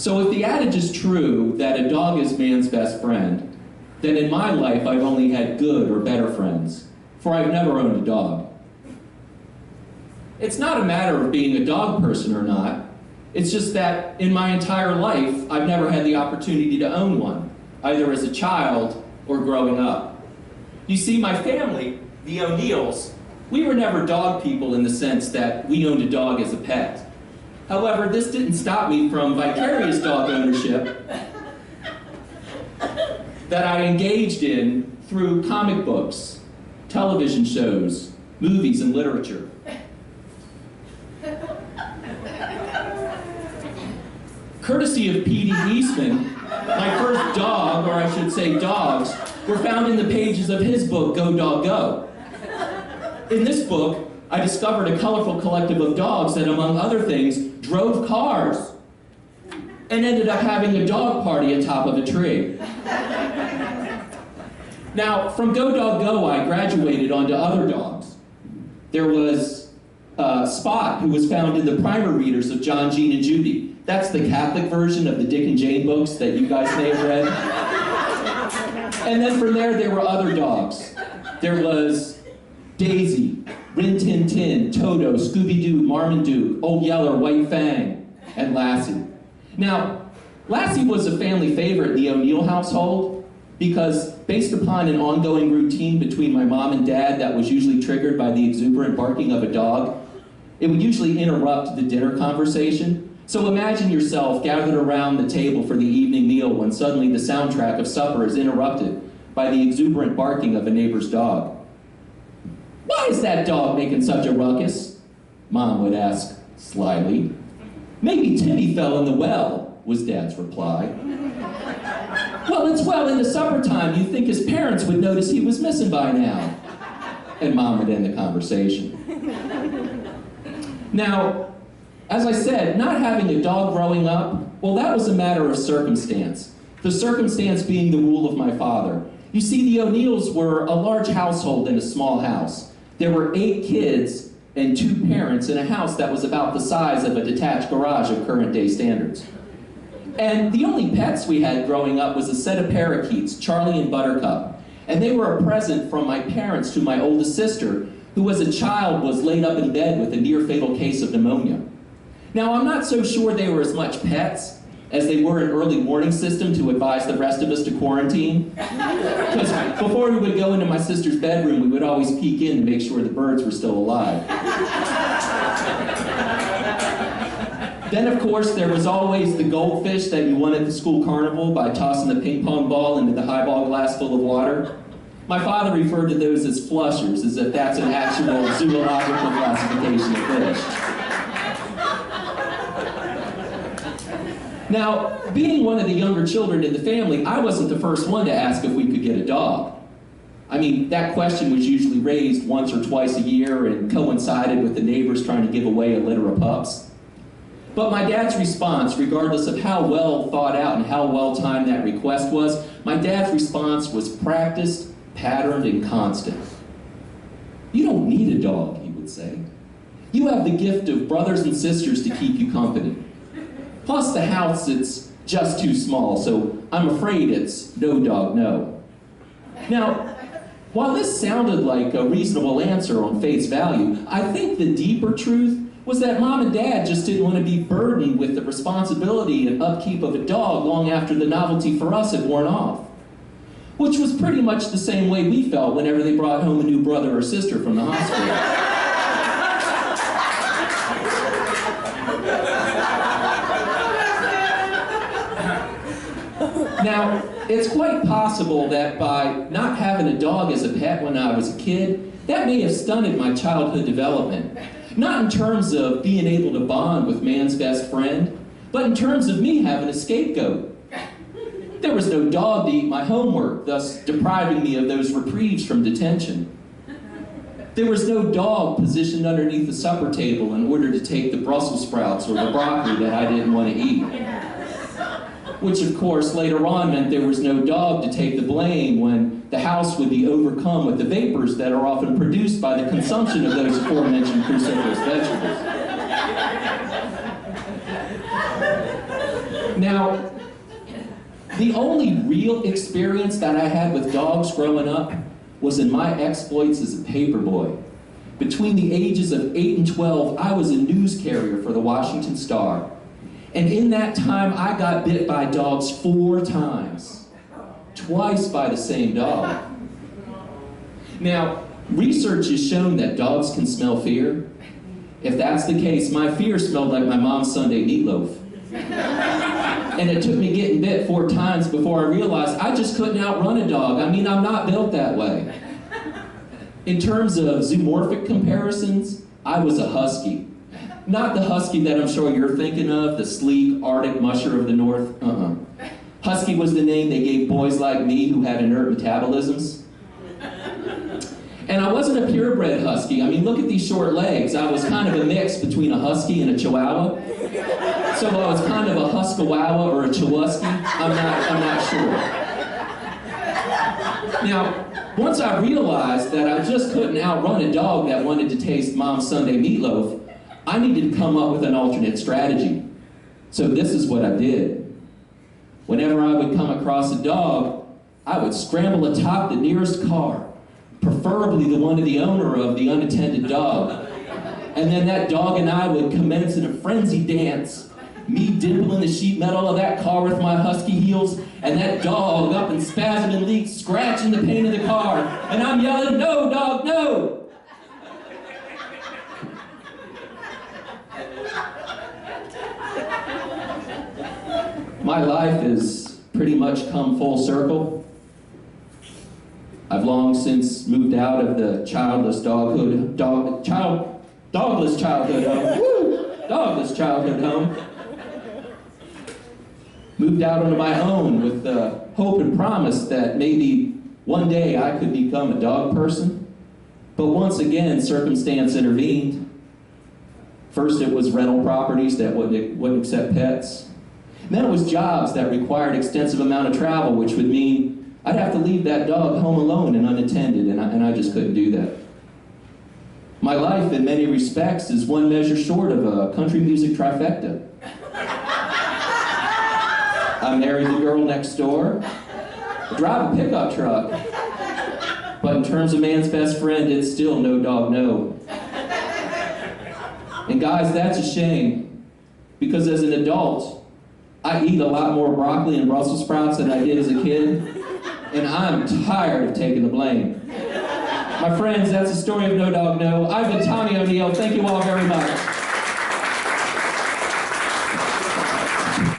So if the adage is true that a dog is man's best friend, then in my life I've only had good or better friends, for I've never owned a dog. It's not a matter of being a dog person or not. It's just that in my entire life, I've never had the opportunity to own one, either as a child or growing up. You see, my family, the O'Neills, we were never dog people in the sense that we owned a dog as a pet. However, this didn't stop me from vicarious dog ownership that I engaged in through comic books, television shows, movies, and literature. Courtesy of P.D. Eastman, my first dog, or I should say dogs, were found in the pages of his book, Go Dog Go. In this book, I discovered a colorful collective of dogs that, among other things, drove cars and ended up having a dog party atop of a tree. Now, from Go Dog Go, I graduated onto other dogs. There was Spot, who was found in the primer readers of John, Jean, and Judy. That's the Catholic version of the Dick and Jane books that you guys may have read. And then from there were other dogs. There was Daisy, Rin Tin Tin, Toto, Scooby-Doo, Marmaduke, Old Yeller, White Fang, and Lassie. Now, Lassie was a family favorite in the O'Neill household because based upon an ongoing routine between my mom and dad that was usually triggered by the exuberant barking of a dog, it would usually interrupt the dinner conversation. So imagine yourself gathered around the table for the evening meal when suddenly the soundtrack of supper is interrupted by the exuberant barking of a neighbor's dog. "Why is that dog making such a ruckus?" Mom would ask slyly. "Maybe Timmy fell in the well," was Dad's reply. "Well, it's well into supper time. You'd think his parents would notice he was missing by now." And Mom would end the conversation. Now, as I said, not having a dog growing up, well, that was a matter of circumstance. The circumstance being the rule of my father. You see, the O'Neills were a large household in a small house. There were 8 kids and 2 parents in a house that was about the size of a detached garage of current day standards. And the only pets we had growing up was a set of parakeets, Charlie and Buttercup. And they were a present from my parents to my oldest sister, who as a child was laid up in bed with a near-fatal case of pneumonia. Now, I'm not so sure they were as much pets as they were an early warning system to advise the rest of us to quarantine. Because before we would go into my sister's bedroom, we would always peek in to make sure the birds were still alive. Then, of course, there was always the goldfish that you won at the school carnival by tossing the ping pong ball into the highball glass full of water. My father referred to those as flushers, as if that's an actual zoological classification of fish. Now, being one of the younger children in the family, I wasn't the first one to ask if we could get a dog. I mean, that question was usually raised once or twice a year and coincided with the neighbors trying to give away a litter of pups. But my dad's response, regardless of how well thought out and how well timed that request was, my dad's response was practiced, patterned, and constant. "You don't need a dog," he would say. "You have the gift of brothers and sisters to keep you company. Plus the house, it's just too small, so I'm afraid it's no dog, no." Now, while this sounded like a reasonable answer on face value, I think the deeper truth was that Mom and Dad just didn't want to be burdened with the responsibility and upkeep of a dog long after the novelty for us had worn off. Which was pretty much the same way we felt whenever they brought home a new brother or sister from the hospital. Now, it's quite possible that by not having a dog as a pet when I was a kid, that may have stunted my childhood development. Not in terms of being able to bond with man's best friend, but in terms of me having a scapegoat. There was no dog to eat my homework, thus depriving me of those reprieves from detention. There was no dog positioned underneath the supper table in order to take the Brussels sprouts or the broccoli that I didn't want to eat. Which, of course, later on meant there was no dog to take the blame when the house would be overcome with the vapors that are often produced by the consumption of those aforementioned cruciferous vegetables. Now, the only real experience that I had with dogs growing up was in my exploits as a paperboy. Between the ages of 8 and 12, I was a news carrier for the Washington Star. And in that time, I got bit by dogs 4 times. Twice by the same dog. Now, research has shown that dogs can smell fear. If that's the case, my fear smelled like my mom's Sunday meatloaf. And it took me getting bit 4 times before I realized I just couldn't outrun a dog. I mean, I'm not built that way. In terms of zoomorphic comparisons, I was a husky. Not the husky that I'm sure you're thinking of, the sleek Arctic musher of the North. Husky was the name they gave boys like me who had inert metabolisms. And I wasn't a purebred husky. I mean, look at these short legs. I was kind of a mix between a husky and a chihuahua. So I was kind of a huskawawa or a chihuahua. I'm not sure. Now, once I realized that I just couldn't outrun a dog that wanted to taste Mom's Sunday meatloaf, I needed to come up with an alternate strategy. So this is what I did. Whenever I would come across a dog, I would scramble atop the nearest car, preferably the one of the owner of the unattended dog. And then that dog and I would commence in a frenzied dance, me dimpling the sheet metal of that car with my husky heels, and that dog up in spasm and leaks, scratching the paint of the car, and I'm yelling, "No, dog, no!" My life has pretty much come full circle. I've long since moved out of the dogless childhood home. Moved out onto my own with the hope and promise that maybe one day I could become a dog person. But once again, circumstance intervened. First it was rental properties that wouldn't accept pets. Then it was jobs that required extensive amount of travel, which would mean I'd have to leave that dog home alone and unattended, and I just couldn't do that. My life, in many respects, is one measure short of a country music trifecta. I married the girl next door, I drive a pickup truck, but in terms of man's best friend, it's still no dog, no. And guys, that's a shame, because as an adult, I eat a lot more broccoli and Brussels sprouts than I did as a kid, and I'm tired of taking the blame. My friends, that's the story of No Dog No. I've been Tommy O'Neill. Thank you all very much.